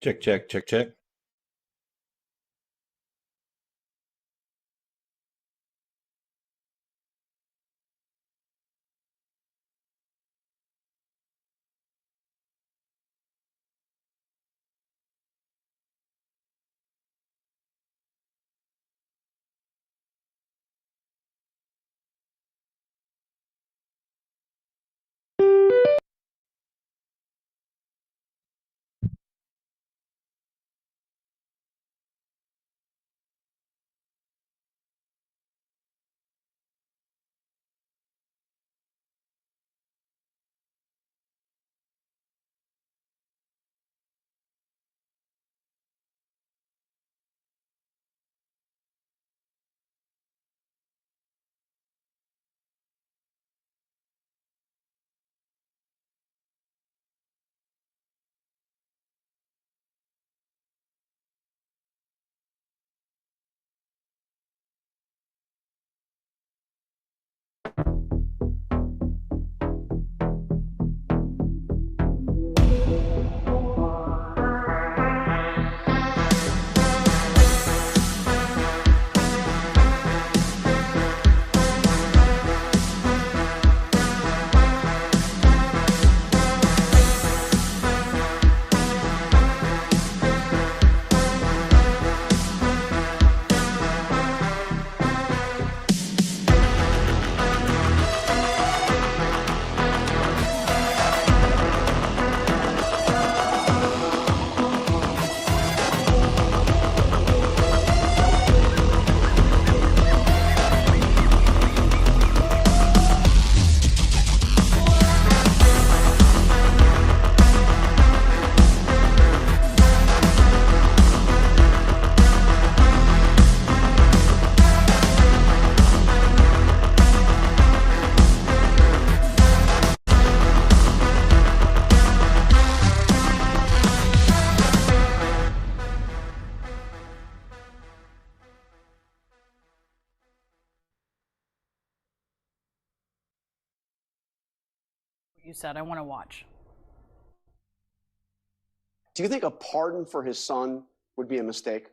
Check, check, check, check. You said, I want to watch. Do you think a pardon for his son would be a mistake?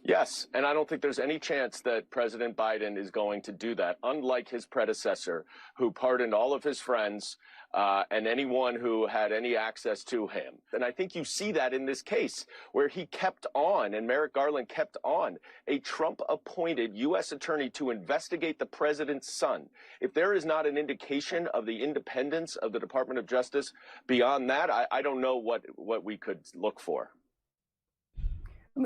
Yes, and I don't think there's any chance that President Biden is going to do that, unlike his predecessor, who pardoned all of his friends and anyone who had any access to him. And I think you see that in this case, where he kept on, and Merrick Garland kept on, a Trump-appointed U.S. attorney to investigate the president's son. If there is not an indication of the independence of the Department of Justice beyond that, I don't know what we could look for.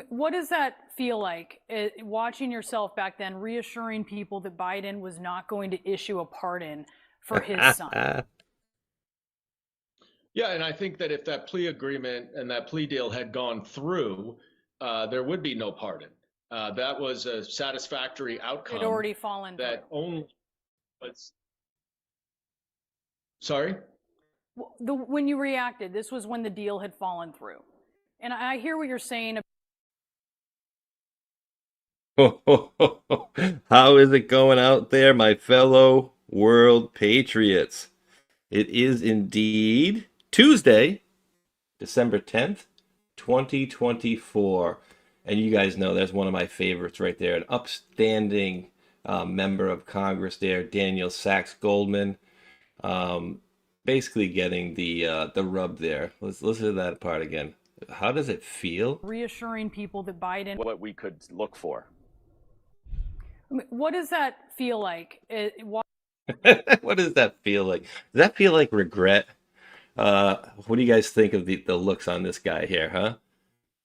What does that feel like, watching yourself back then, reassuring people that Biden was not going to issue a pardon for his son? Yeah, and I think that if that plea agreement and that plea deal had gone through, there would be no pardon. That was a satisfactory outcome. It had already fallen that through. Only was. Sorry? When you reacted, this was when the deal had fallen through. And I hear what you're saying. How is it going out there, my fellow world patriots? It is indeed Tuesday, December 10th, 2024. And you guys know that's one of my favorites right there. An upstanding member of Congress there, Daniel Sachs Goldman. Basically getting the rub there. Let's listen to that part again. How does it feel? Reassuring people that Biden. What we could look for. What does that feel like? What does that feel like? Does that feel like regret? What do you guys think of the looks on this guy here, huh?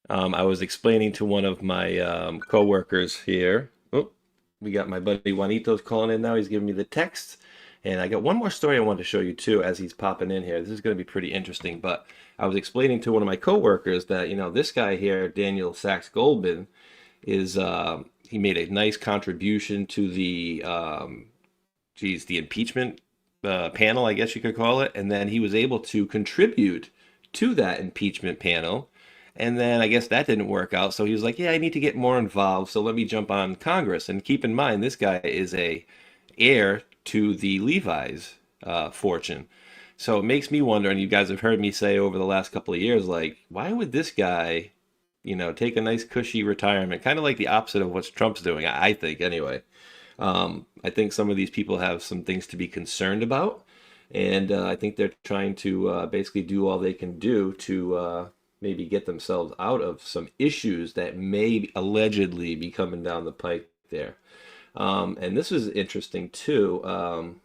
I was explaining to one of my co-workers here. Oh, we got my buddy Juanito's calling in now. He's giving me the text. And I got one more story I wanted to show you too as he's popping in here. This is going to be pretty interesting. But I was explaining to one of my co-workers that, this guy here, Daniel Sachs Goldman, is he made a nice contribution to the the impeachment panel, I guess you could call it. And then he was able to contribute to that impeachment panel. And then I guess that didn't work out. So he was like, yeah, I need to get more involved. So let me jump on Congress. And keep in mind, this guy is a heir to the Levi's fortune. So it makes me wonder, and you guys have heard me say over the last couple of years, like, why would this guy, take a nice cushy retirement, kind of like the opposite of what Trump's doing, I think anyway. I think some of these people have some things to be concerned about, and I think they're trying to basically do all they can do to maybe get themselves out of some issues that may allegedly be coming down the pike there. And this was interesting too.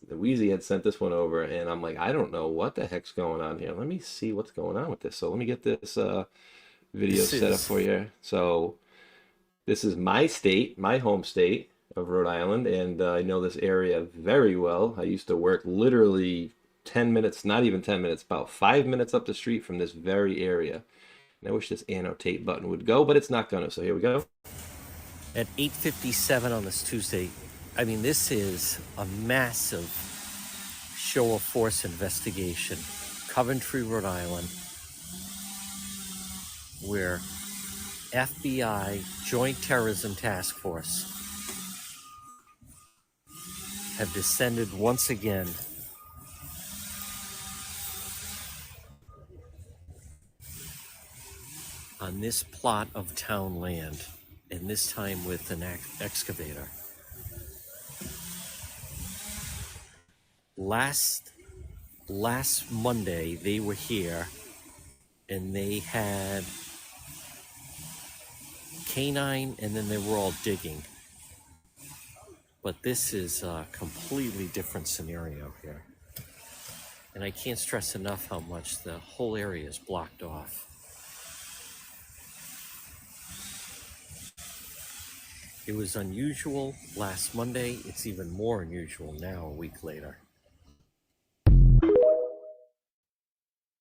The Wheezy had sent this one over, and I'm like, I don't know what the heck's going on here. Let me see what's going on with this. So let me get this video This set up is for you. So this is my state, my home state of Rhode Island, and I know this area very well. I used to work literally 10 minutes, not even 10 minutes, about 5 minutes up the street from this very area. And I wish this annotate button would go, but it's not gonna. So here we go. at 8:57 on this Tuesday. I mean, this is a massive show of force investigation. Coventry, Rhode Island, where FBI Joint Terrorism Task Force have descended once again on this plot of town land, and this time with an excavator. Last Monday, they were here, and they had canine, and then they were all digging. But this is a completely different scenario here. And I can't stress enough how much the whole area is blocked off. It was unusual last Monday. It's even more unusual now, a week later.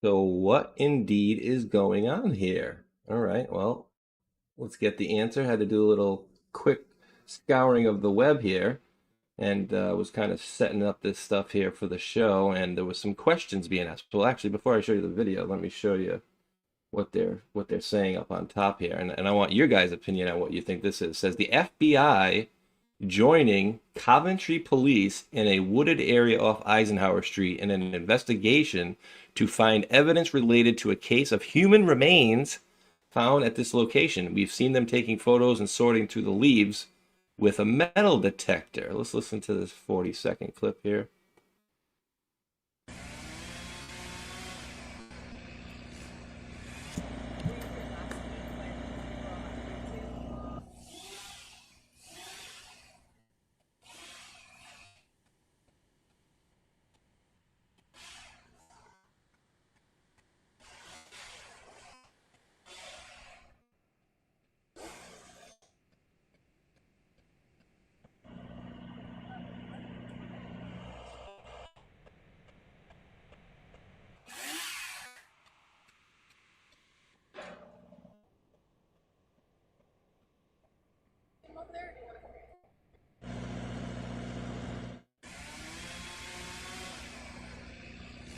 So what indeed is going on here? All right, well, let's get the answer. Had to do a little quick scouring of the web here, and was kind of setting up this stuff here for the show, and there was some questions being asked. Well, actually, before I show you the video, let me show you what they're saying up on top here, and I want your guys' opinion on what you think this is. It says the FBI joining Coventry police in a wooded area off Eisenhower Street in an investigation to find evidence related to a case of human remains found at this location. We've seen them taking photos and sorting through the leaves with a metal detector. Let's listen to this 40-second clip here.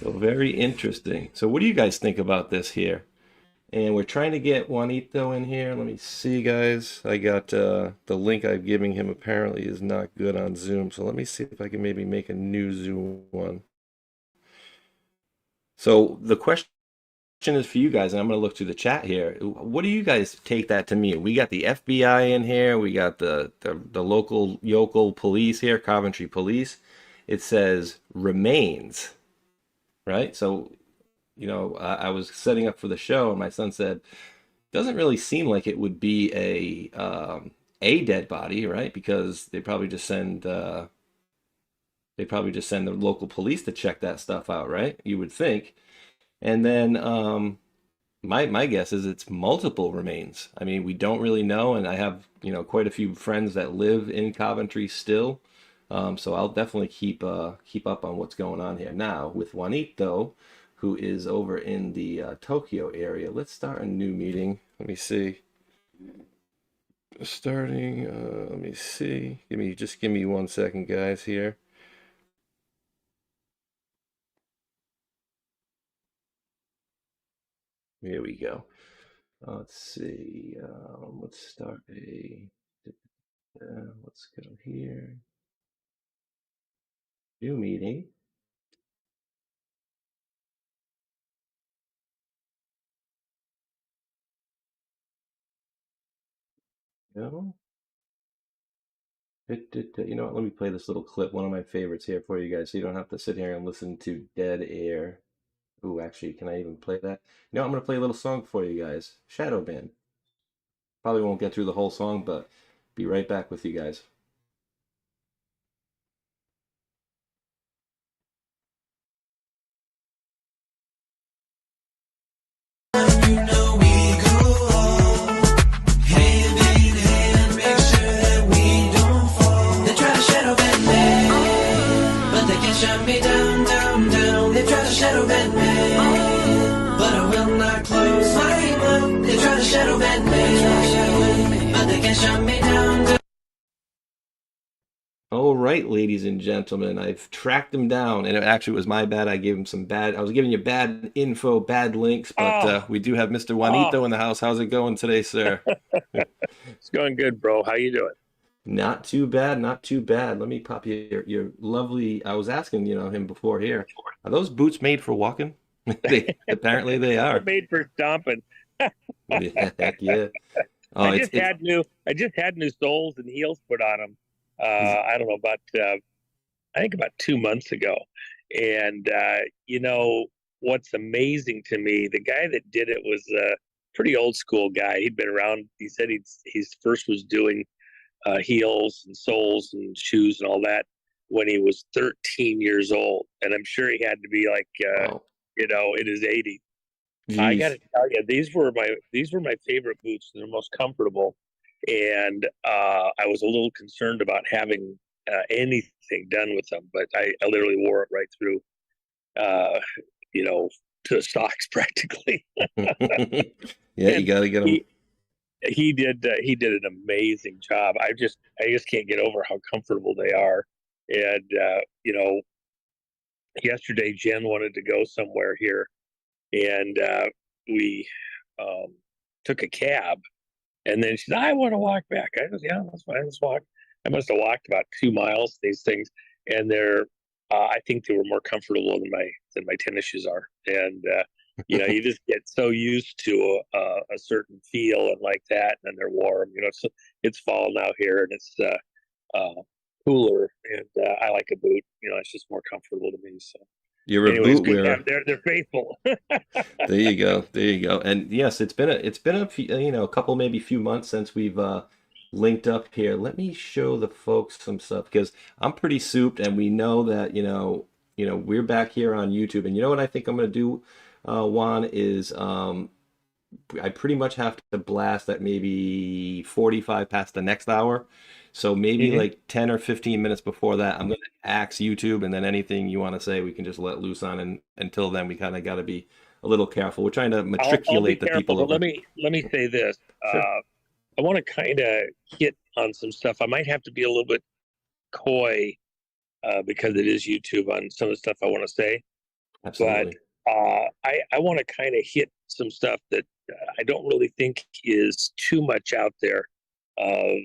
So very interesting. So what do you guys think about this here? And we're trying to get Juanito in here. Let me see, guys. I got the link I'm giving him apparently is not good on Zoom. So let me see if I can maybe make a new Zoom one. So the question is for you guys, and I'm going to look through the chat here. What do you guys take that to mean? We got the FBI in here. We got the local yokel police here, Coventry Police. It says remains, right? So I was setting up for the show, and my son said, "Doesn't really seem like it would be a dead body, right? Because they probably just send the local police to check that stuff out, right? You would think." And then my guess is it's multiple remains. I mean, we don't really know, and I have quite a few friends that live in Coventry still, so I'll definitely keep up on what's going on here. Now with Juanito, who is over in the Tokyo area. Let's start a new meeting. Let me see. Starting. Let me see. Give me 1 second, guys. Here. Here we go. Let's see. Let's start a. Let's go here. New meeting. go. You know what? Let me play this little clip, one of my favorites here for you guys, so you don't have to sit here and listen to dead air. Ooh, actually, can I even play that? You know, I'm gonna play a little song for you guys. Shadow Band. Probably won't get through the whole song, but be right back with you guys. Shut me down, down, down. They try to shadow ban me, but I will not close my mouth. They try to shadow ban me, but they can't shut me down, down. All right, ladies and gentlemen, I've tracked him down, and it actually was my bad. I gave him some bad. I was giving you bad info, bad links, but we do have Mr. Juanito in the house. How's it going today, sir? It's going good, bro. How you doing? Not too bad, not too bad. Let me pop your lovely. I was asking, him before here. Are those boots made for walking? Apparently they They're are. made for stomping. Yeah, heck yeah. Oh, I just had new soles and heels put on them. I don't know about I think about 2 months ago, and what's amazing to me, the guy that did it was a pretty old school guy. He'd been around. He said he's first was doing heels and soles and shoes and all that when he was 13 years old, and I'm sure he had to be like wow. in his 80s. I got Jeez. to tell you, these were my favorite boots. They're most comfortable, and I was a little concerned about having anything done with them, but I literally wore it right through, to socks practically. Yeah, you And gotta get them. he did an amazing job. I just can't get over how comfortable they are. And yesterday Jen wanted to go somewhere here, and we took a cab, and then she said, "I want to walk back." I said, "Yeah, that's fine. Let's walk." I must have walked about 2 miles. These things, and I think they were more comfortable than my tennis shoes are, and you just get so used to a certain feel and like that, and they're warm. It's fall now here, and it's cooler, and I like a boot. It's just more comfortable to me. So, You're a anyways, boot good to wearer. have. They're faithful. There you go. There you go. And yes, it's been a few, a couple, maybe few months since we've linked up here. Let me show the folks some stuff because I'm pretty souped, and we know that we're back here on YouTube. And you know what I think I'm gonna do, Juan, is I pretty much have to blast at maybe 45 past the next hour. So maybe Mhm. like 10 or 15 minutes before that, I'm going to axe YouTube, and then anything you want to say, we can just let loose on. And until then, we kind of got to be a little careful. We're trying to I'll be matriculate the careful, people but let over. me say this. Sure. I want to kind of hit on some stuff. I might have to be a little bit coy because it is YouTube on some of the stuff I want to say, but Absolutely. I want to kind of hit some stuff that I don't really think is too much out there.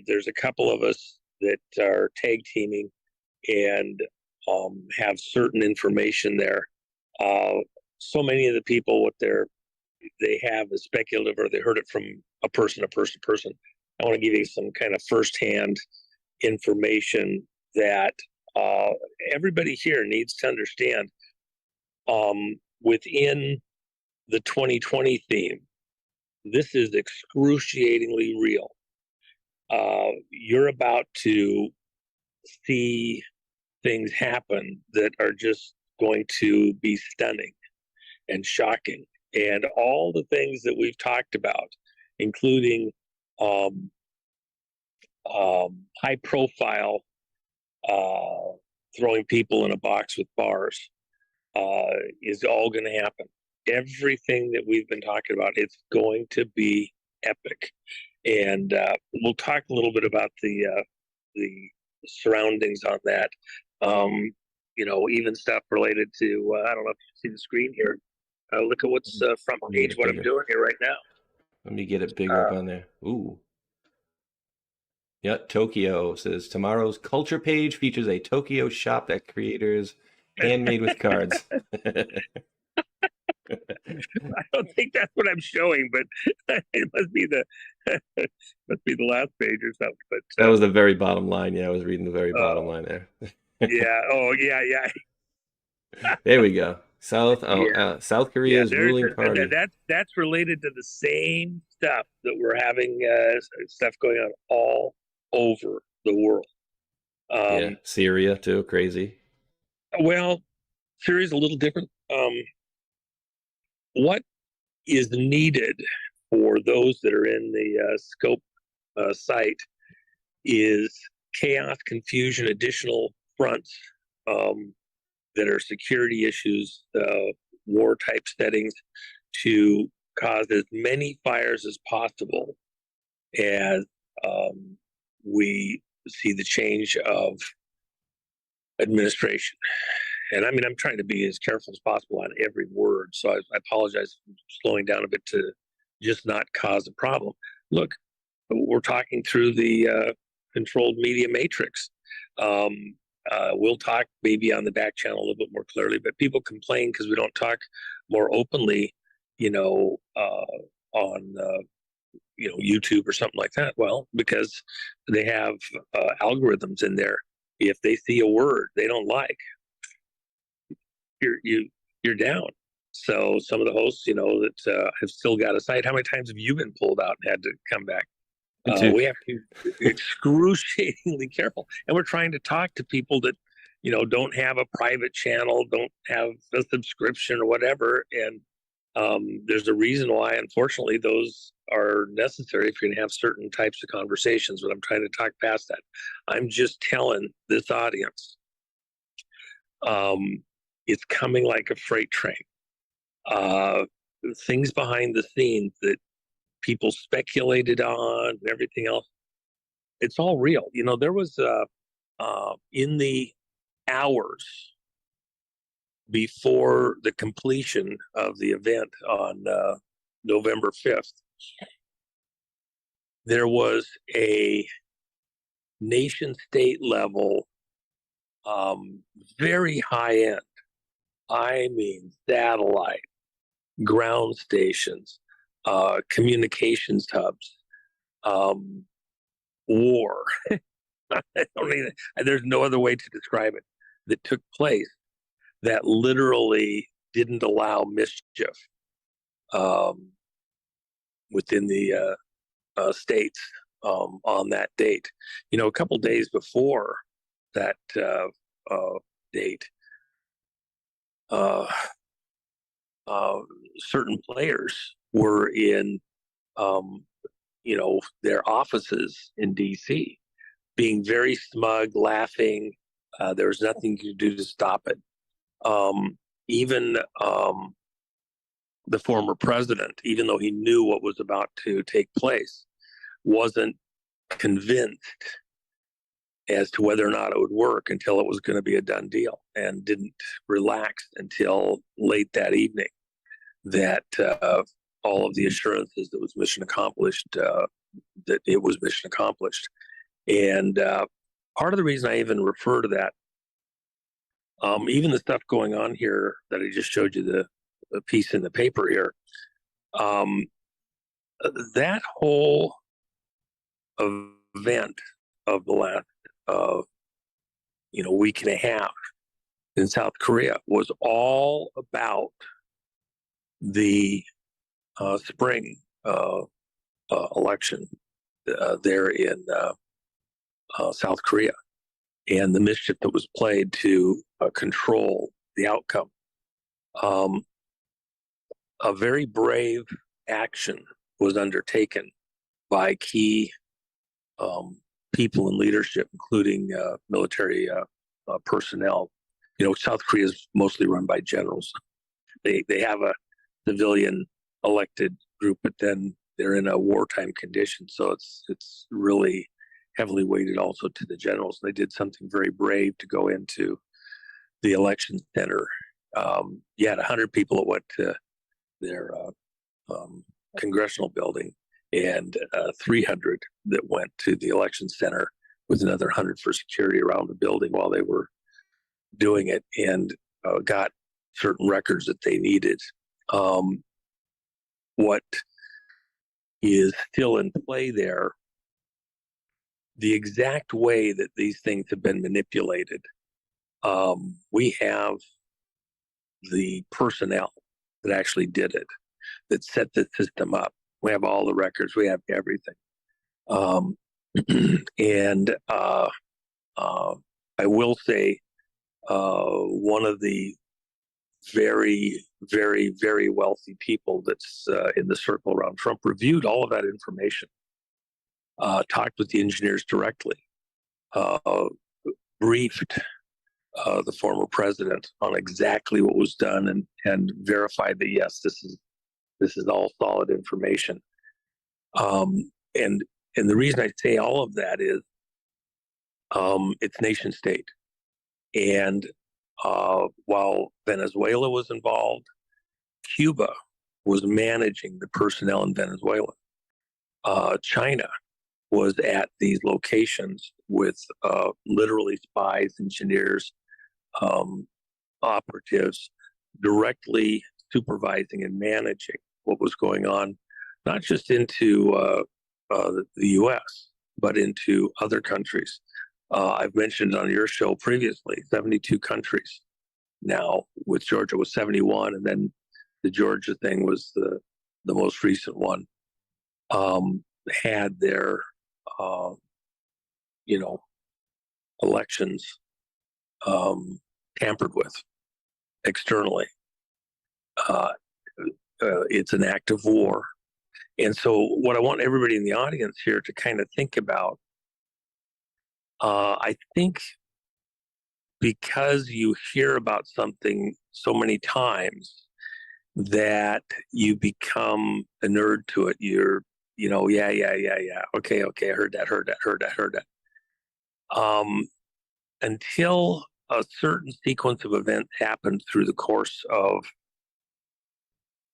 There's a couple of us that are tag teaming and have certain information there. So many of the people, what they have is speculative, or they heard it from a person. I want to give you some kind of firsthand information that everybody here needs to understand. Within the 2020 theme, this is excruciatingly real. You're about to see things happen that are just going to be stunning and shocking. And all the things that we've talked about, including high profile throwing people in a box with bars, is all going to happen. Everything that we've been talking about, it's going to be epic. And we'll talk a little bit about the surroundings on that. Even stuff related to I don't know if you see the screen here. Look at what's front Let me get page. it What I'm bigger. doing here right now. Let me get it bigger up on there. Ooh. Yeah, Tokyo says tomorrow's culture page features a Tokyo shop that creators handmade with cards. I don't think that's what I'm showing, but it must be the must be the last page or something. But That was the very bottom line. Yeah, I was reading the very bottom uh, line there. yeah, oh yeah, yeah, There we go. yeah, South yeah. Korea's There's ruling party. that's related to the same stuff that we're having stuff going on all over the world. Yeah, Um, Syria too. Crazy. well, Syria's a little different. What is needed for those that are in the scope site is chaos, confusion, additional fronts that are security issues, war type settings to cause as many fires as possible as we see the change of administration. And I mean, I'm trying to be as careful as possible on every word. So I apologize for slowing down a bit to just not cause a problem. Look, we're talking through the controlled media matrix. We'll talk maybe on the back channel a little bit more clearly, but people complain because we don't talk more openly, on YouTube or something like that. Well, because they have algorithms in there. If they see a word they don't like, you're down. So some of the hosts, that have still got a site. How many times have you been pulled out and had to come back? We have to be excruciatingly careful, and we're trying to talk to people that, don't have a private channel, don't have a subscription or whatever. And there's a reason why, unfortunately, those are necessary if you're going to have certain types of conversations. But I'm trying to talk past that. I'm just telling this audience, it's coming like a freight train. Things behind the scenes that people speculated on and everything else, it's all real. There was in the hours before the completion of the event on November 5th, there was a nation state level, very high end, I mean, satellite, ground stations, communications hubs, war. There's no other way to describe it, that took place that literally didn't allow mischief within the states on that date. A couple days before that date, certain players were in, their offices in D.C., being very smug, laughing. There was nothing you could do to stop it. Even the former president, even though he knew what was about to take place, wasn't convinced as to whether or not it would work until it was going to be a done deal, and didn't relax until late that evening that all of the assurances that was mission accomplished, that it was mission accomplished. And part of the reason I even refer to that, even the stuff going on here that I just showed you, the piece in the paper here, that whole event of the last week and a half in South Korea was all about the spring election there in South Korea, and the mischief that was played to control the outcome. A very brave action was undertaken by key people in leadership, including military personnel. South Korea is mostly run by generals. They have a civilian elected group, but then they're in a wartime condition, so it's really heavily weighted also to the generals. They did something very brave to go into the election center. You had 100 people that went to their congressional building, and 300 that went to the election center, with another 100 for security around the building while they were doing it, and got certain records that they needed. What is still in play there, the exact way that these things have been manipulated. We have the personnel that actually did it, that set the system up. We have all the records, we have everything. And I will say, one of the very, very, very wealthy people that's in the circle around Trump reviewed all of that information, talked with the engineers directly, briefed the former president on exactly what was done, and verified that yes, this is all solid information. And the reason I say all of that is, it's nation state, and while Venezuela was involved, Cuba was managing the personnel in Venezuela. China was at these locations with literally spies, engineers, operatives, directly supervising and managing what was going on, not just into the U.S., but into other countries. I've mentioned on your show previously, 72 countries now. With Georgia was 71, and then the Georgia thing was the most recent one. Had their elections tampered with externally. It's an act of war. And so what I want everybody in the audience here to kind of think about, I think because you hear about something so many times that you become a nerd to it. You're, yeah. Okay, I heard that. Until a certain sequence of events happened through the course of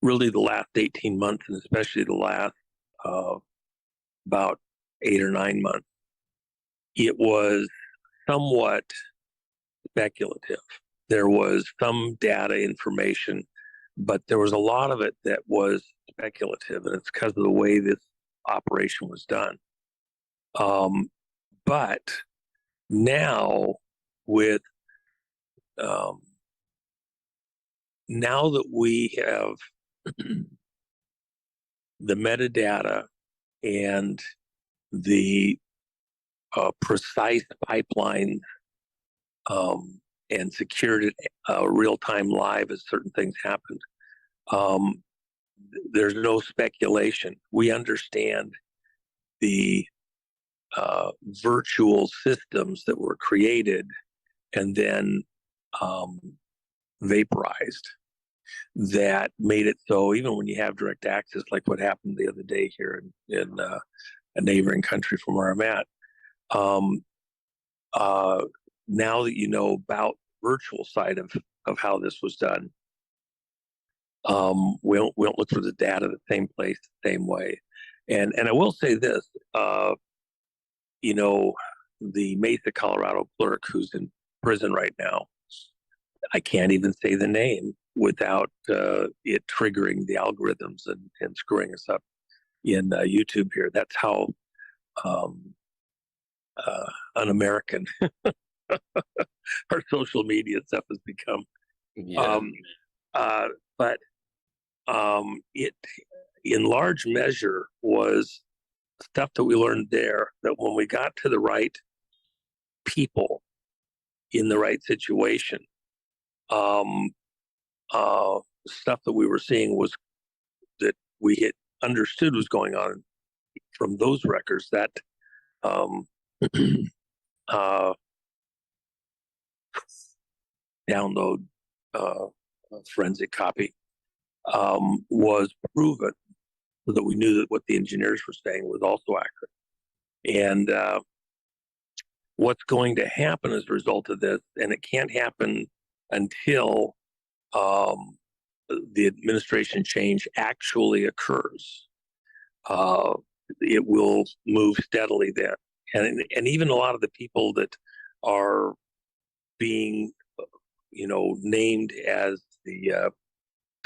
really the last 18 months, and especially the last about 8 or 9 months, it was somewhat speculative. There was some data information, but there was a lot of it that was speculative, and it's because of the way this operation was done. But now, with now that we have the metadata and the precise pipeline, and secured it real-time live as certain things happened, there's no speculation. We understand the virtual systems that were created and then vaporized, that made it so even when you have direct access, like what happened the other day here in a neighboring country from where I'm at, now that you know about the virtual side of how this was done, we don't look for the data the same place, the same way. And I will say this, the Mesa, Colorado clerk who's in prison right now, I can't even say the name without it triggering the algorithms and screwing us up in YouTube here. That's how un-American our social media stuff has become. Yeah. But it, in large measure, was stuff that we learned there, that when we got to the right people in the right situation, stuff that we were seeing was that we had understood was going on from those records. That download forensic copy was proven, so that we knew that what the engineers were saying was also accurate. And what's going to happen as a result of this, and it can't happen until the administration change actually occurs, it will move steadily then. And even a lot of the people that are being named as the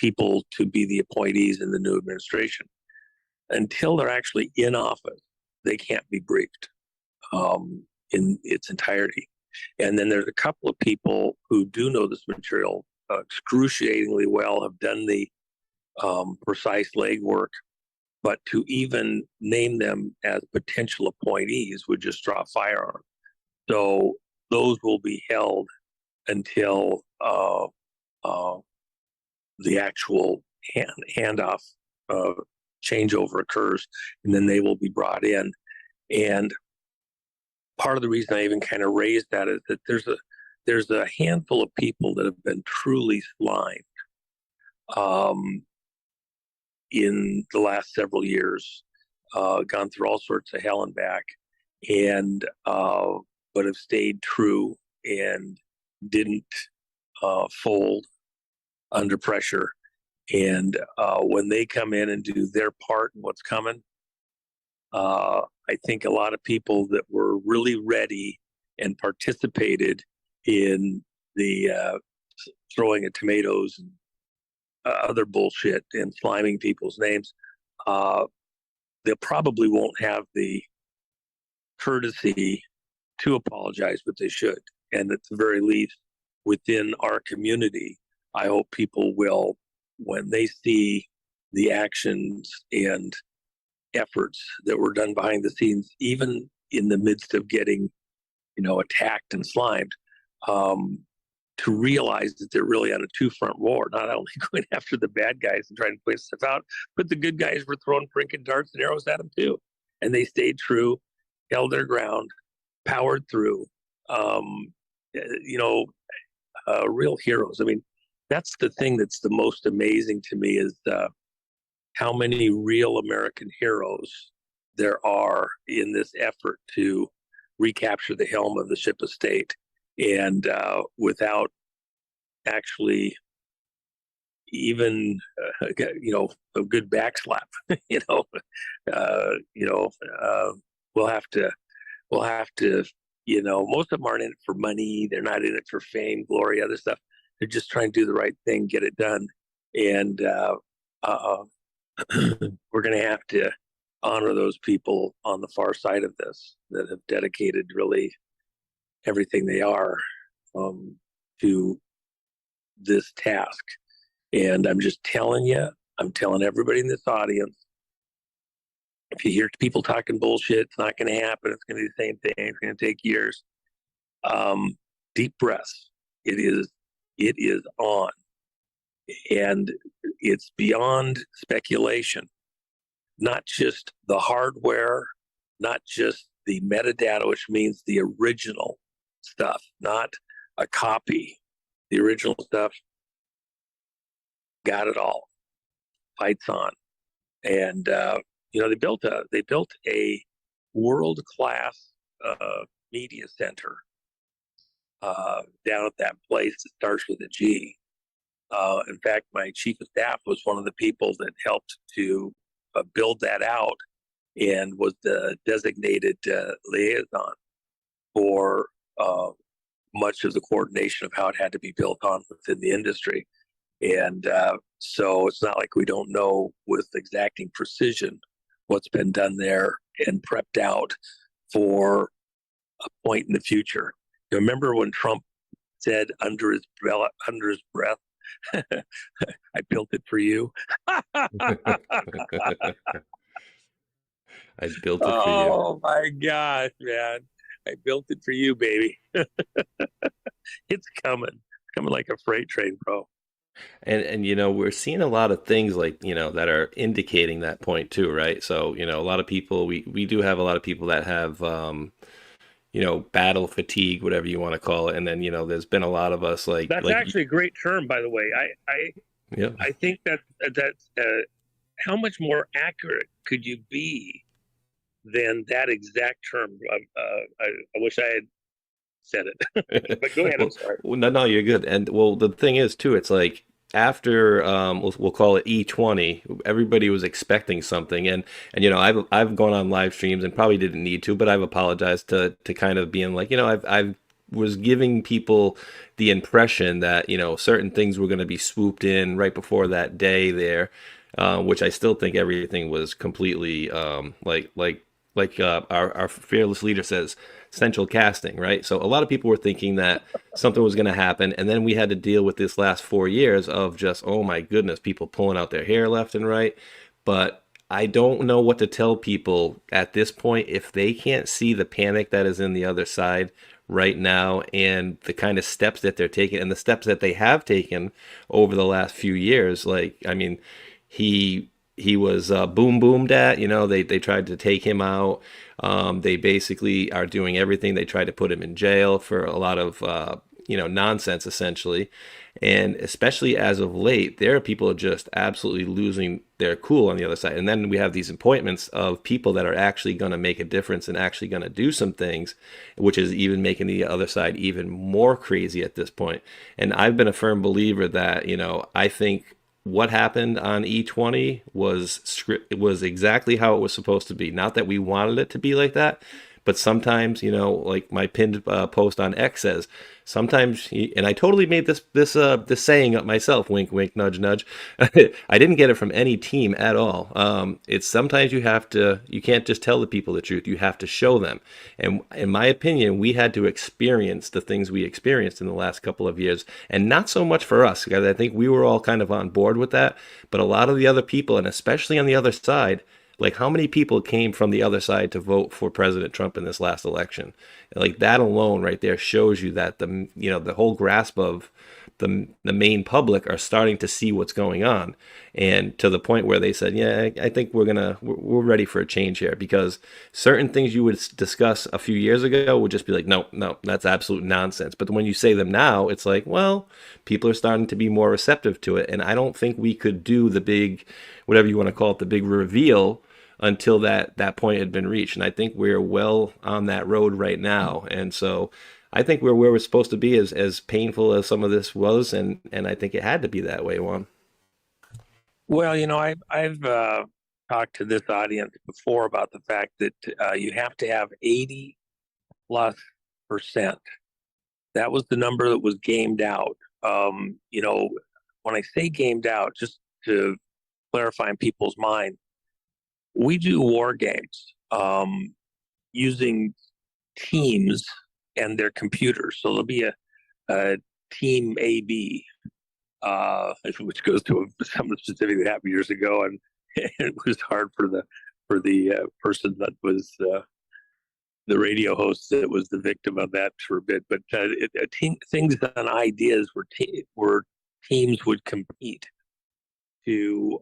people to be the appointees in the new administration. Until they're actually in office, they can't be briefed in its entirety. And then there's a couple of people who do know this material excruciatingly well, have done the precise legwork, but to even name them as potential appointees would just draw firearms. So those will be held until the actual handoff changeover occurs, and then they will be brought in. And part of the reason I even kind of raised that is that there's a handful of people that have been truly slimed in the last several years, gone through all sorts of hell and back, and but have stayed true and didn't fold under pressure. And when they come in and do their part in what's coming, I think a lot of people that were really ready and participated in the throwing of tomatoes and other bullshit and sliming people's names, they probably won't have the courtesy to apologize, but they should. And at the very least, within our community, I hope people will, when they see the actions and efforts that were done behind the scenes, even in the midst of getting, attacked and slimed, to realize that they're really on a two-front war, not only going after the bad guys and trying to point stuff out, but the good guys were throwing freaking darts and arrows at them too. And they stayed true, held their ground, powered through, real heroes. I mean, that's the thing that's the most amazing to me is how many real American heroes there are in this effort to recapture the helm of the ship of state, and without actually even a good backslap. We'll have to most of them aren't in it for money. They're not in it for fame, glory, other stuff. They're just trying to do the right thing, get it done. And we're going to have to honor those people on the far side of this that have dedicated really everything they are to this task. And I'm just telling you, I'm telling everybody in this audience, if you hear people talking bullshit, it's not going to happen. It's going to be the same thing. It's going to take years. Deep breaths. It is on. And it's beyond speculation. Not just the hardware, not just the metadata, which means the original stuff, not a copy. The original stuff got it all. Fights on. And they built a world-class media center down at that place that starts with a G. In fact, my chief of staff was one of the people that helped to build that out and was the designated liaison for much of the coordination of how it had to be built on within the industry. And so it's not like we don't know with exacting precision what's been done there and prepped out for a point in the future. You remember when Trump said under his breath, I built it for you. I built it for you. Oh my gosh, man. I built it for you, baby. It's coming like a freight train, bro. And we're seeing a lot of things like, that are indicating that point too, right? So, a lot of people, we do have a lot of people that have, battle fatigue, whatever you want to call it. And then, there's been a lot of us that's actually a great term, by the way. I think that's how much more accurate could you be than that exact term? I wish I had said it, but go ahead. I'm sorry. No, you're good. And the thing is too, it's like after we'll call it E20, everybody was expecting something, and I've gone on live streams and probably didn't need to, but I've apologized to kind of being like, I've was giving people the impression that, you know, certain things were going to be swooped in right before that day there, which I still think everything was completely our fearless leader says, central casting, right? So a lot of people were thinking that something was going to happen, and then we had to deal with this last 4 years of just, oh my goodness, people pulling out their hair left and right. But I don't know what to tell people at this point if they can't see the panic that is in the other side right now and the kind of steps that they're taking and the steps that they have taken over the last few years. Like, I mean, he was boom boomed at, you know, they tried to take him out. They basically are doing everything. They tried to put him in jail for a lot of nonsense essentially. And especially as of late, there are people just absolutely losing their cool on the other side. And then we have these appointments of people that are actually going to make a difference and actually going to do some things, which is even making the other side even more crazy at this point. And I've been a firm believer that, you know, I think what happened on E20 was exactly how it was supposed to be. Not that we wanted it to be like that, but sometimes, you know, like my pinned post on X says, sometimes, and I totally made this saying up myself. Wink, wink, nudge, nudge. I didn't get it from any team at all. It's sometimes you can't just tell the people the truth. You have to show them. And in my opinion, we had to experience the things we experienced in the last couple of years, and not so much for us, because I think we were all kind of on board with that. But a lot of the other people, and especially on the other side. Like, how many people came from the other side to vote for President Trump in this last election? Like, that alone right there shows you that the whole grasp of the main public are starting to see what's going on, and to the point where they said, yeah, I think we're ready for a change here, because certain things you would discuss a few years ago would just be like, no, that's absolute nonsense. But when you say them now, it's like, well, people are starting to be more receptive to it, and I don't think we could do the big, whatever you want to call it, the big reveal until that point had been reached. And I think we're well on that road right now. And so I think we're where we're supposed to be, as painful as some of this was. And I think it had to be that way, Juan. Well, you know, I've talked to this audience before about the fact that you have to have 80+%. That was the number that was gamed out. You know, when I say gamed out, just to clarify in people's mind, we do war games using teams and their computers. So there'll be a team AB, which goes to something specific that happened years ago, and it was hard for the person that was the radio host that was the victim of that for a bit. But things on ideas where teams would compete to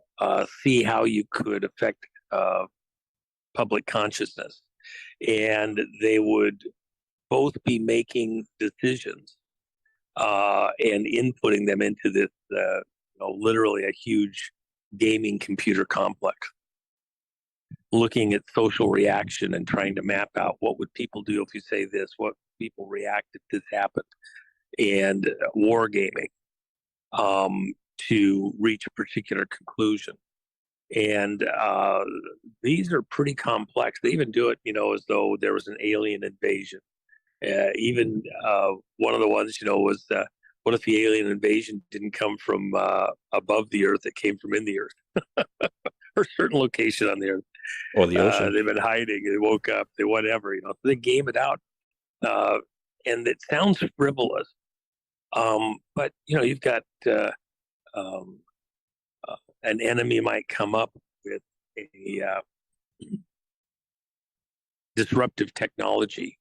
see how you could affect public consciousness, and they would both be making decisions and inputting them into this, literally a huge gaming computer complex, looking at social reaction and trying to map out what would people do if you say this, what people react if this happened, and wargaming to reach a particular conclusion. And these are pretty complex. They even do it, as though there was an alien invasion. Even one of the ones, was what if the alien invasion didn't come from above the earth, it came from in the earth, or a certain location on the earth, or the ocean. They've been hiding. They woke up. They whatever. So they game it out, and it sounds frivolous, but you've got an enemy might come up with a disruptive technology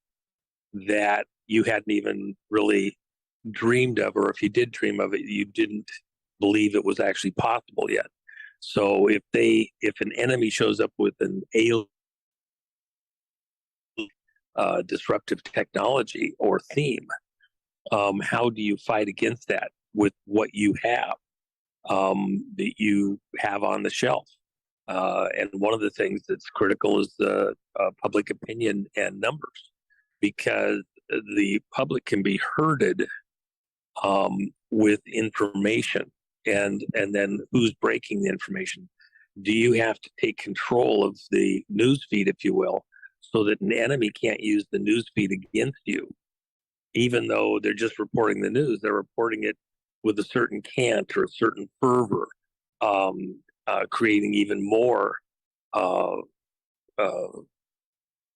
that you hadn't even really dreamed of, or if you did dream of it, you didn't believe it was actually possible yet. So if an enemy shows up with an alien disruptive technology or theme, how do you fight against that with what you have? That you have on the shelf. And one of the things that's critical is the public opinion and numbers, because the public can be herded with information, and then who's breaking the information? Do you have to take control of the news feed, if you will, so that an enemy can't use the news feed against you even though they're just reporting the news, they're reporting it with a certain cant or a certain fervor, creating even more uh, uh,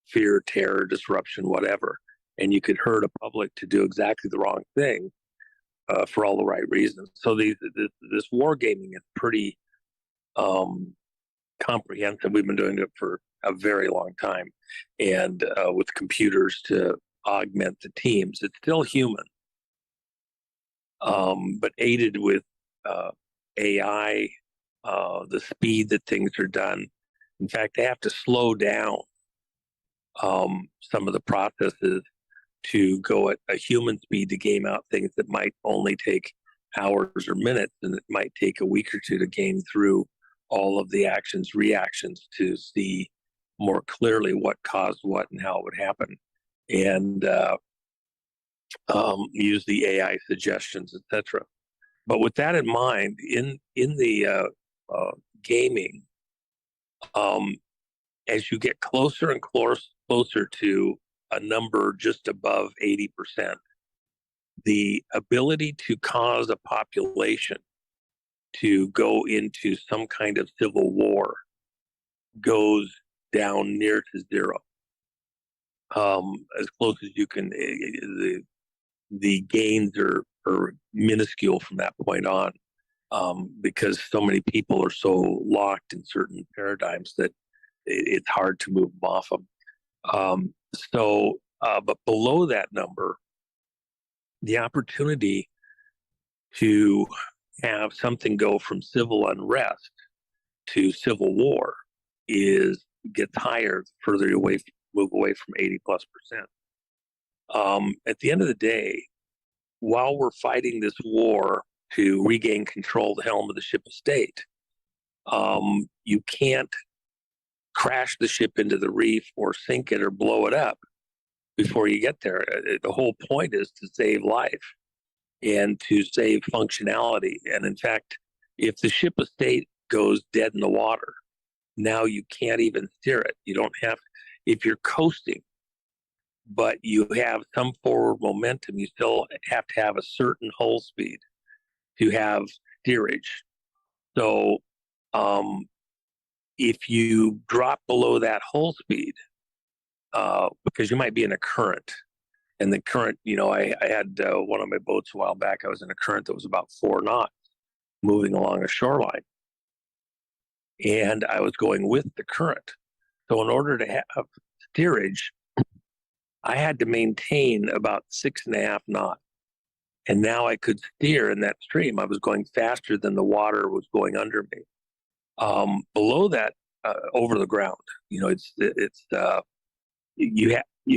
fear, terror, disruption, whatever. And you could hurt a public to do exactly the wrong thing for all the right reasons. So this wargaming is pretty comprehensive. We've been doing it for a very long time, and with computers to augment the teams, it's still human, but aided with AI, the speed that things are done. In fact, they have to slow down some of the processes to go at a human speed to game out things that might only take hours or minutes, and it might take a week or two to game through all of the actions, reactions to see more clearly what caused what and how it would happen, and use the AI suggestions, etc. But with that in mind, in the gaming, as you get closer and closer to a number just above 80%, the ability to cause a population to go into some kind of civil war goes down near to zero. As close as you can, the gains are minuscule from that point on, because so many people are so locked in certain paradigms that it's hard to move them off them. But below that number, the opportunity to have something go from civil unrest to civil war gets higher the further you move away from 80+%. At the end of the day, while we're fighting this war to regain control of the helm of the ship of state, you can't crash the ship into the reef or sink it or blow it up before you get there. The whole point is to save life and to save functionality. And in fact, if the ship of state goes dead in the water, now you can't even steer it. You don't have, if you're coasting, but you have some forward momentum, you still have to have a certain hull speed to have steerage. So if you drop below that hull speed, because you might be in a current, and the current, I had one of my boats a while back, I was in a current that was about 4 knots moving along a shoreline, and I was going with the current. So in order to have steerage, I had to maintain about 6.5 knots. And now I could steer in that stream. I was going faster than the water was going under me. Below that, over the ground, you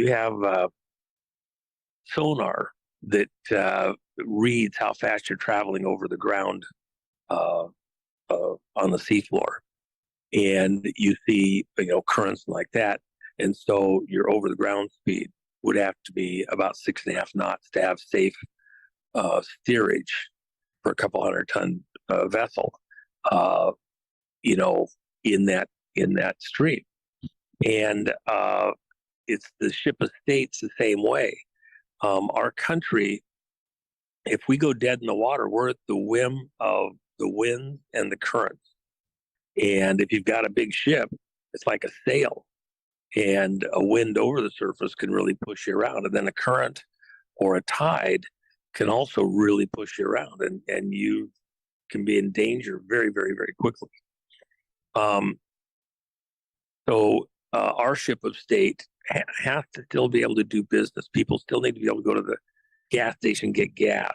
have sonar that reads how fast you're traveling over the ground on the seafloor, and you see currents like that. And so your over the ground speed would have to be about 6.5 knots to have safe steerage for a couple 100-ton vessel, in that stream. And it's the ship of states the same way. Our country, if we go dead in the water, we're at the whim of the wind and the currents. And if you've got a big ship, it's like a sail, and a wind over the surface can really push you around. And then a current or a tide can also really push you around, and you can be in danger very, very, very quickly. So our ship of state has to still be able to do business. People still need to be able to go to the gas station, get gas,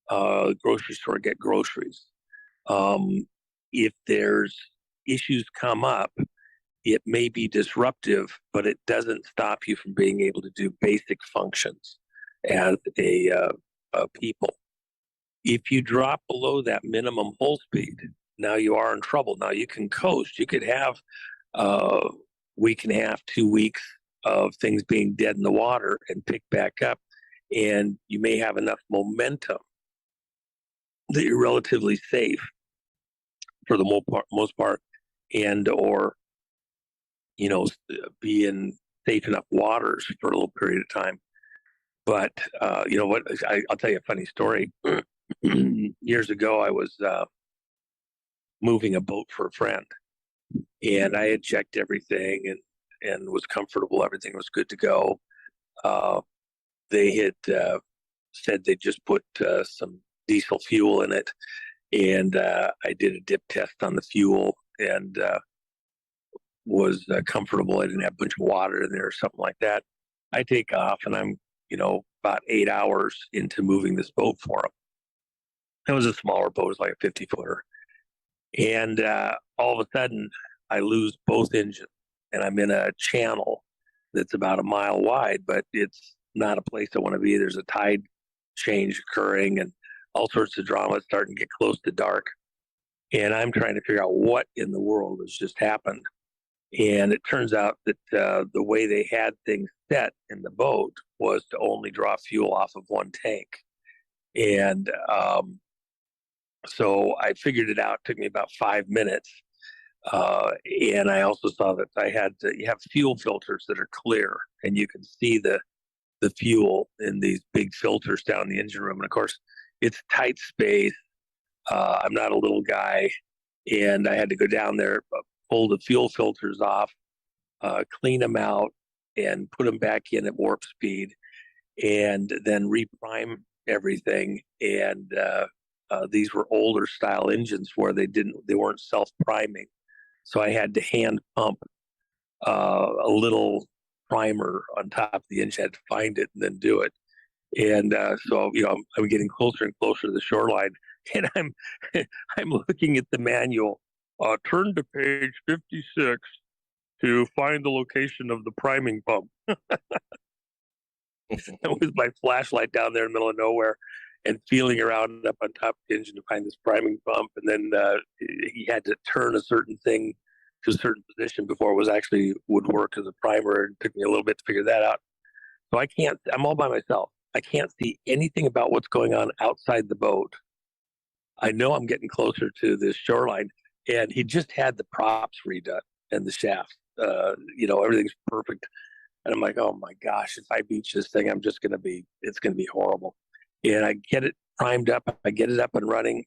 grocery store, get groceries. If there's issues come up, it may be disruptive, but it doesn't stop you from being able to do basic functions as a people. If you drop below that minimum hull speed, now you are in trouble. Now you can coast. You could have a week and a half, 2 weeks of things being dead in the water and pick back up, and you may have enough momentum that you're relatively safe for the most part, and or be in safe enough waters for a little period of time. But you know what? I'll tell you a funny story. Years ago, I was moving a boat for a friend, and I had checked everything and was comfortable. Everything was good to go. They had said they just put some diesel fuel in it, and I did a dip test on the fuel and was comfortable. I didn't have a bunch of water in there or something like that. I take off, and I'm about 8 hours into moving this boat for them. It was a smaller boat, it was like a 50-footer. And all of a sudden, I lose both engines, and I'm in a channel that's about a mile wide, but it's not a place I want to be. There's a tide change occurring and all sorts of drama. It's starting to get close to dark. And I'm trying to figure out what in the world has just happened. And it turns out that the way they had things set in the boat was to only draw fuel off of one tank. And so I figured it out. It took me about 5 minutes. And I also saw that you have fuel filters that are clear, and you can see the fuel in these big filters down the engine room. And of course, it's tight space. I'm not a little guy, and I had to go down there, pull the fuel filters off, clean them out, and put them back in at warp speed, and then reprime everything. And these were older style engines where they weren't self-priming, so I had to hand pump a little primer on top of the engine. I had to find it and then do it. And so I'm getting closer and closer to the shoreline, and I'm looking at the manual. Turn to page 56 to find the location of the priming pump. With my flashlight down there in the middle of nowhere, and feeling around up on top of the engine to find this priming pump. And then he had to turn a certain thing to a certain position before it would work as a primer. It took me a little bit to figure that out. So I'm all by myself. I can't see anything about what's going on outside the boat. I know I'm getting closer to this shoreline, and he just had the props redone and the shaft. Everything's perfect. And I'm like, oh my gosh, if I beach this thing, it's going to be horrible. And I get it primed up. I get it up and running.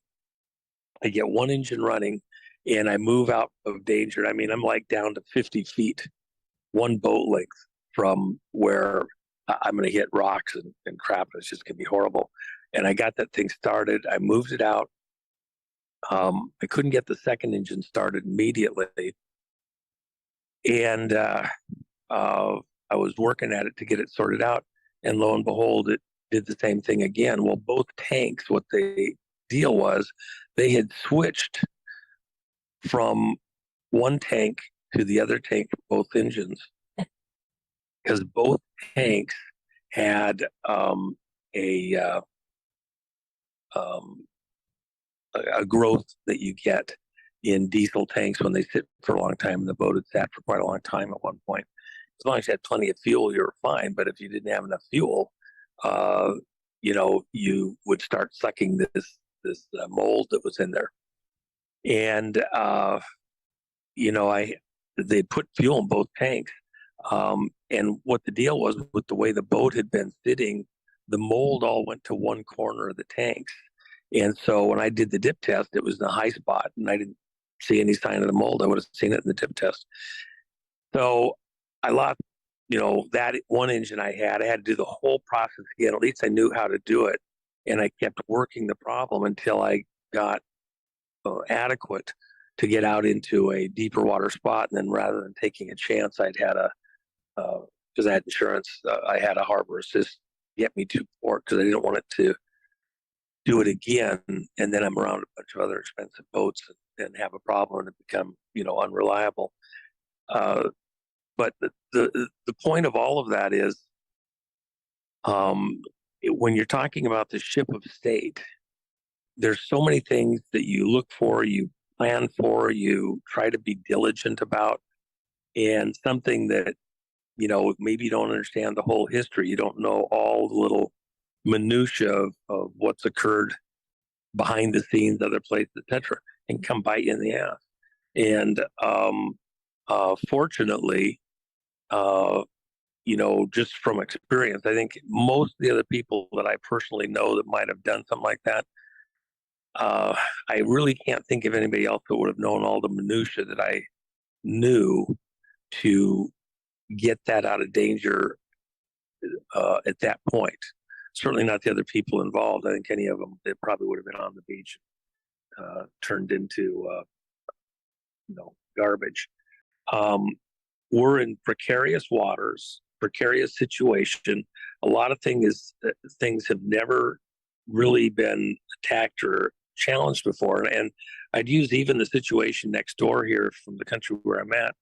I get one engine running, and I move out of danger. I mean, I'm like down to 50 feet, one boat length from where I'm going to hit rocks and crap. It's just going to be horrible. And I got that thing started. I moved it out. I couldn't get the second engine started immediately. And I was working at it to get it sorted out. And lo and behold, it did the same thing again. Well, both tanks, what the deal was, they had switched from one tank to the other tank for both engines, because both tanks had a growth that you get in diesel tanks when they sit for a long time. And the boat had sat for quite a long time at one point. As long as you had plenty of fuel, you were fine. But if you didn't have enough fuel, you would start sucking this mold that was in there. And they put fuel in both tanks. And what the deal was, with the way the boat had been sitting, the mold all went to one corner of the tanks. And so when I did the dip test, it was in the high spot, and I didn't see any sign of the mold. I would have seen it in the dip test. So I lost, that one engine I had to do the whole process again. At least I knew how to do it. And I kept working the problem until I got adequate to get out into a deeper water spot. And then rather than taking a chance, because I had insurance, I had a harbor assist get me to port, because I didn't want it to do it again. And then I'm around a bunch of other expensive boats and have a problem and it become, unreliable. But the point of all of that is, when you're talking about the ship of state, there's so many things that you look for, you plan for, you try to be diligent about, and something that, maybe you don't understand the whole history. You don't know all the little minutia of what's occurred behind the scenes, other places, etc., and come bite you in the ass. And fortunately, just from experience, I think most of the other people that I personally know that might have done something like that, I really can't think of anybody else that would have known all the minutia that I knew to get that out of danger at that point. Certainly not the other people involved. I think any of them, they probably would have been on the beach, turned into garbage. We're in precarious waters, precarious situation. A lot of things have never really been attacked or challenged before. And I'd use even the situation next door here from the country where I'm at.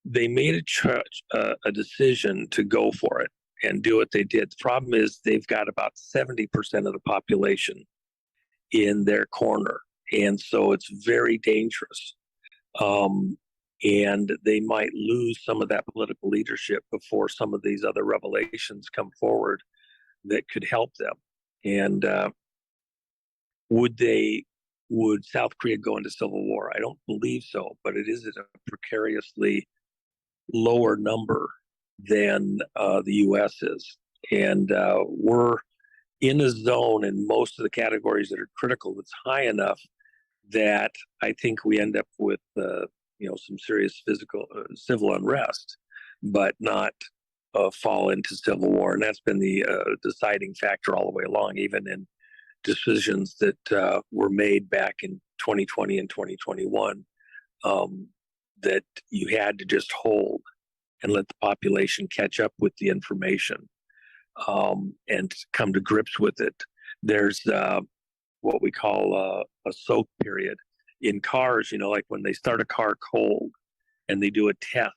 They made a decision to go for it and do what they did. The problem is they've got about 70% of the population in their corner. And so it's very dangerous. And they might lose some of that political leadership before some of these other revelations come forward that could help them. And would South Korea go into civil war? I don't believe so, but it is at a precariously lower number than the U.S. is. And we're in a zone in most of the categories that are critical that's high enough that I think we end up with some serious civil unrest, but not fall into civil war. And that's been the deciding factor all the way along, even in decisions that were made back in 2020 and 2021, that you had to just hold and let the population catch up with the information and come to grips with it. There's what we call a soak period in cars, like when they start a car cold and they do a test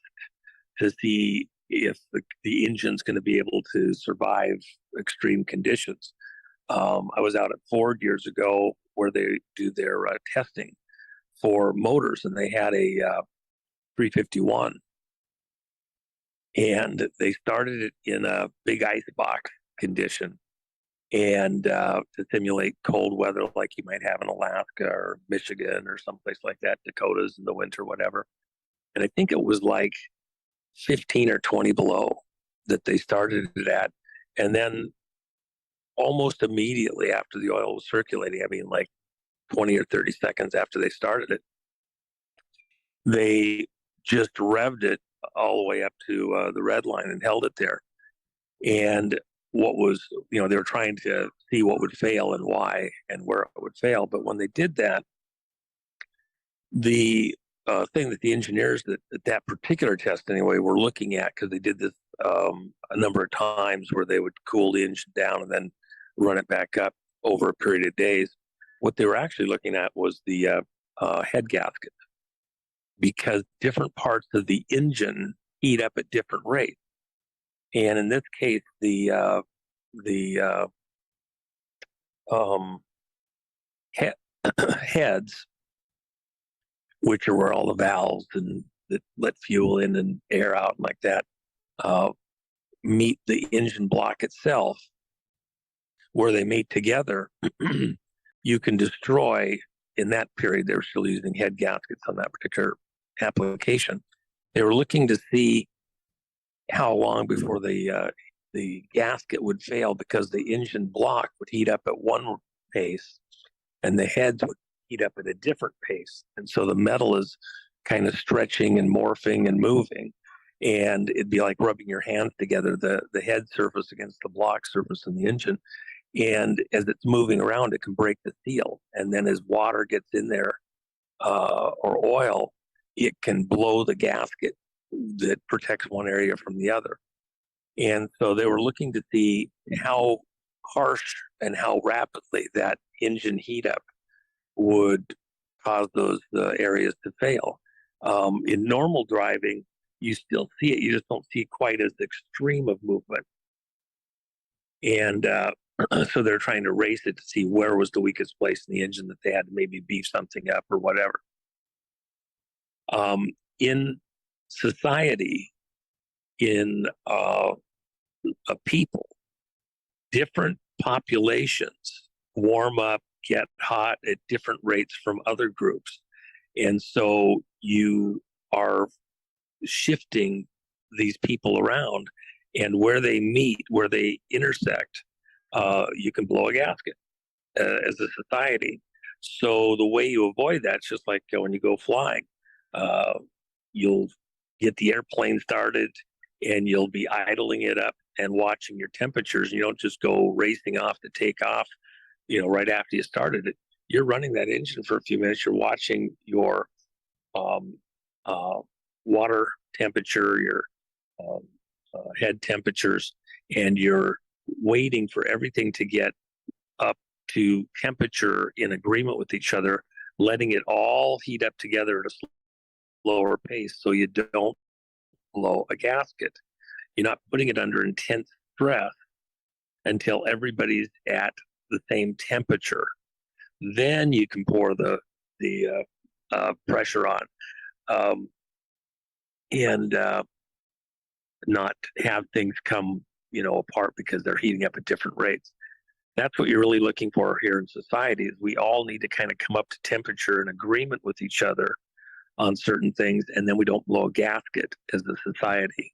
to see if the engine's going to be able to survive extreme conditions. I was out at Ford years ago where they do their testing for motors, and they had a 351, and they started it in a big ice box condition, and to simulate cold weather like you might have in Alaska or Michigan or someplace like that, Dakotas in the winter, whatever. And I think it was like 15 or 20 below that they started it at. And then almost immediately after the oil was circulating, I mean, like 20 or 30 seconds after they started it, they just revved it all the way up to the red line and held it there. And what was, they were trying to see what would fail and why and where it would fail. But when they did that, the thing that the engineers at that particular test anyway were looking at, because they did this a number of times where they would cool the engine down and then run it back up over a period of days. What they were actually looking at was the head gasket, because different parts of the engine heat up at different rates. And in this case, the heads, which are where all the valves and that let fuel in and air out and like that, meet the engine block itself. Where they meet together, you can destroy, in that period, they were still using head gaskets on that particular application. They were looking to see how long before the gasket would fail, because the engine block would heat up at one pace and the heads would heat up at a different pace. And so the metal is kind of stretching and morphing and moving. And it'd be like rubbing your hands together, the head surface against the block surface in the engine. And as it's moving around, it can break the seal. And then as water gets in there or oil, it can blow the gasket that protects one area from the other. And so they were looking to see how harsh and how rapidly that engine heat up would cause those areas to fail. In normal driving, you still see it. You just don't see quite as extreme of movement. And so they're trying to race it to see where was the weakest place in the engine that they had to maybe beef something up or whatever. In society, in a people, different populations warm up, get hot at different rates from other groups. And so you are shifting these people around, and where they meet, where they intersect, you can blow a gasket as a society. So the way you avoid that is just like when you go flying. You'll get the airplane started, and you'll be idling it up and watching your temperatures. You don't just go racing off to take off, right after you started it. You're running that engine for a few minutes. You're watching your water temperature, your head temperatures, and you're waiting for everything to get up to temperature in agreement with each other, letting it all heat up together at a slower pace so you don't blow a gasket. You're not putting it under intense stress until everybody's at the same temperature. Then you can pour the pressure on, and not have things come apart because they're heating up at different rates. That's what you're really looking for here in society. Is we all need to kind of come up to temperature and agreement with each other on certain things, and then we don't blow a gasket as a society.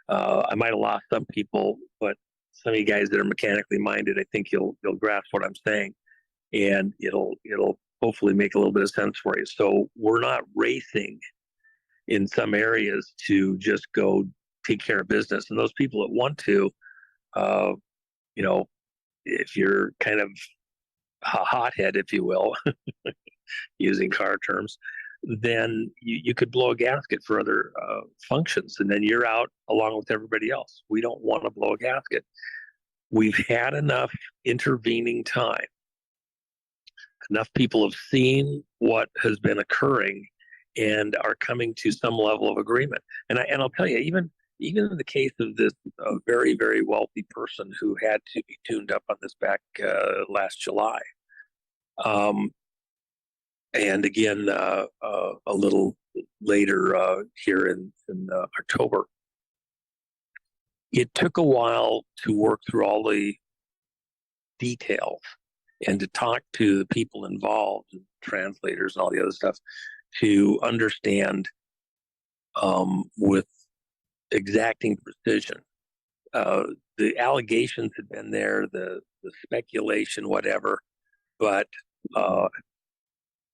I might have lost some people, but some of you guys that are mechanically minded, I think you'll grasp what I'm saying, and it'll hopefully make a little bit of sense for you. So we're not racing in some areas to just go take care of business, and those people that want to, if you're kind of a hothead, if you will, using car terms, then you could blow a gasket for other functions, and then you're out along with everybody else. We don't want to blow a gasket. We've had enough intervening time. Enough people have seen what has been occurring and are coming to some level of agreement. And I'll tell you, even in the case of this very, very wealthy person who had to be tuned up on this back last July, and again a little later here in October, it took a while to work through all the details and to talk to the people involved, and translators and all the other stuff, to understand with exacting precision. The allegations had been there, the speculation, whatever, but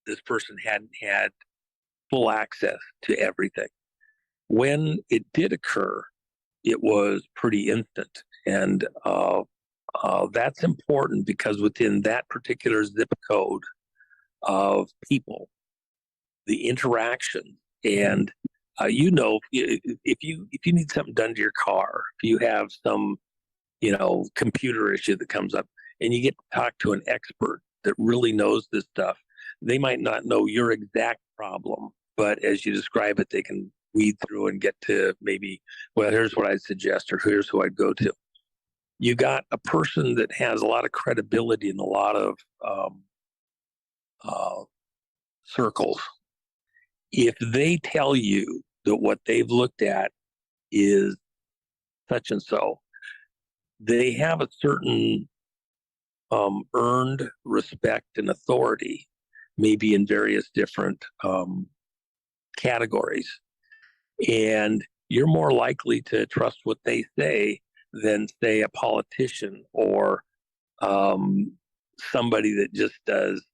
this person hadn't had full access to everything. When it did occur, it was pretty instant, and that's important because within that particular zip code of people, the interaction, and if you need something done to your car, if you have some computer issue that comes up, and you get to talk to an expert that really knows this stuff, they might not know your exact problem, but as you describe it, they can weed through and get to maybe, well, here's what I'd suggest, or here's who I'd go to. You got a person that has a lot of credibility in a lot of circles. If they tell you that what they've looked at is such and so, they have a certain earned respect and authority, maybe in various different categories. And you're more likely to trust what they say than, say, a politician or somebody that just does,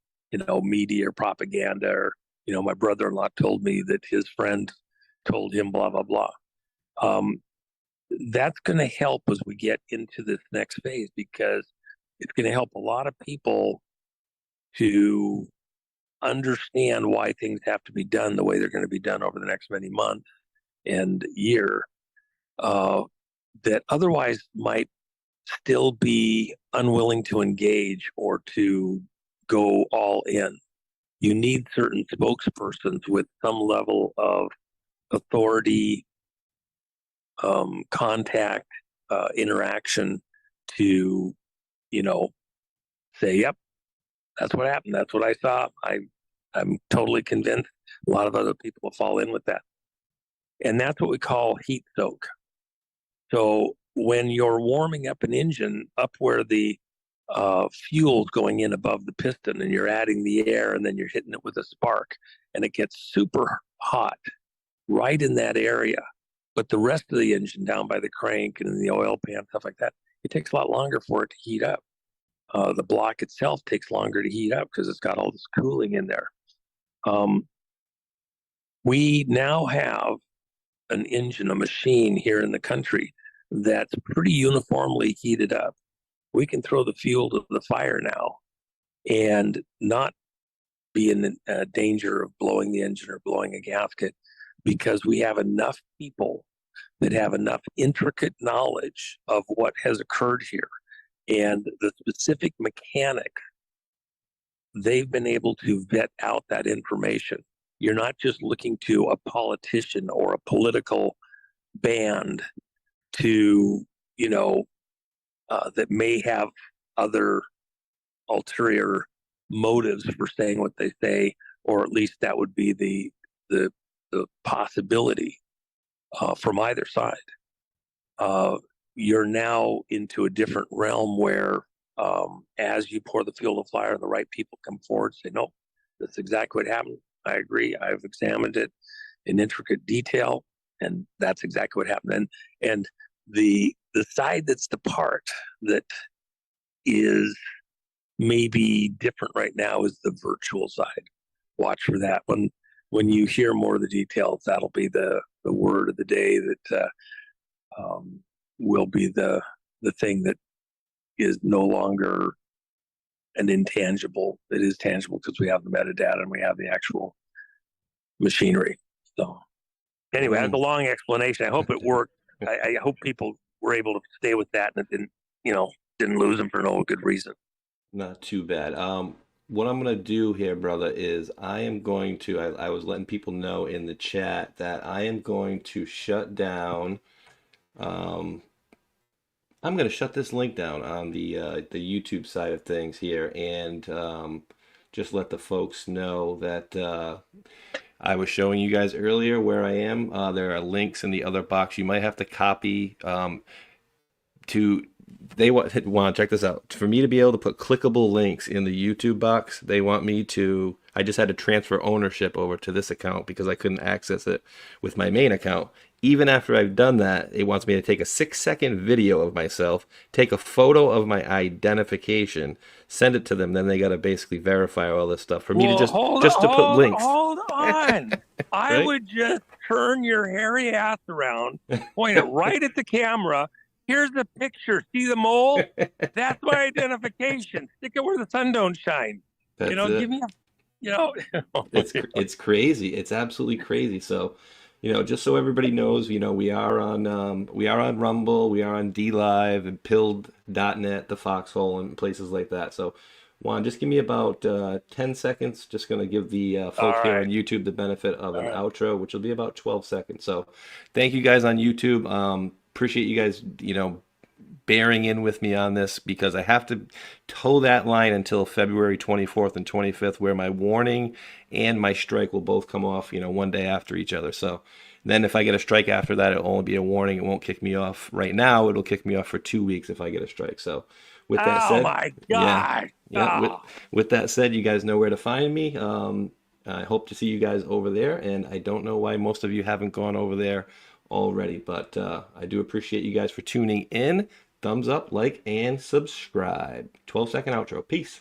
media or propaganda, or, my brother-in-law told me that his friend told him blah, blah, blah. That's going to help as we get into this next phase, because it's going to help a lot of people to understand why things have to be done the way they're going to be done over the next many months and year, that otherwise might still be unwilling to engage or to go all in. You need certain spokespersons with some level of authority, contact, interaction to, say, yep, that's what happened. That's what I saw. I'm totally convinced. A lot of other people will fall in with that. And that's what we call heat soak. So when you're warming up an engine up where the fuel's going in above the piston, and you're adding the air, and then you're hitting it with a spark, and it gets super hot right in that area, But the rest of the engine down by the crank and the oil pan, stuff like that, it takes a lot longer for it to heat up. The block itself takes longer to heat up because it's got all this cooling in there. We now have an engine, a machine here in the country that's pretty uniformly heated up. We can throw the fuel to the fire now and not be in danger of blowing the engine or blowing a gasket, because we have enough people that have enough intricate knowledge of what has occurred here and the specific mechanic. They've been able to vet out that information. You're not just looking to a politician or a political band to, that may have other ulterior motives for saying what they say, or at least that would be the possibility from either side. You're now into a different realm where as you pour the fuel to the fire, the right people come forward and say, no, that's exactly what happened. I agree. I've examined it in intricate detail, and that's exactly what happened. And the side that's the part that is maybe different right now is the virtual side. Watch for that. When you hear more of the details, that'll be the word of the day that will be the thing that is no longer an intangible. It is tangible because we have the metadata and we have the actual machinery. So anyway, that's a long explanation. I hope it worked. I hope people were able to stay with that and it didn't lose them for no good reason. Not too bad. What I'm going to do here, brother, is I am going to, I was letting people know in the chat that I am going to shut down, I'm going to shut this link down on the YouTube side of things here, and just let the folks know that I was showing you guys earlier where I am. There are links in the other box. You might have to copy they want check this out. For me to be able to put clickable links in the YouTube box, they want me to, I just had to transfer ownership over to this account because I couldn't access it with my main account. Even after I've done that, it wants me to take a 6-second video of myself, take a photo of my identification, send it to them, then they got to basically verify all this stuff for me to just to put links. Hold on. I would just turn your hairy ass around, point it right at the camera. Here's the picture. See the mole? That's my identification. Stick it where the sun don't shine. That's give me it's crazy. It's absolutely crazy. So, just so everybody knows, we are on Rumble, we are on DLive and Pilled.net, the Foxhole, and places like that. So, Juan, just give me about 10 seconds. Just going to give the folks here on YouTube the benefit of an outro, which will be about 12 seconds. So, thank you guys on YouTube. Appreciate you guys, bearing in with me on this, because I have to toe that line until February 24th and 25th, where my warning and my strike will both come off, one day after each other. So then if I get a strike after that, it'll only be a warning. It won't kick me off right now. It'll kick me off for 2 weeks if I get a strike. So with that said, my God. With that said, you guys know where to find me. I hope to see you guys over there. And I don't know why most of you haven't gone over there already, but I do appreciate you guys for tuning in. Thumbs up, like, and subscribe. 12-second outro. Peace.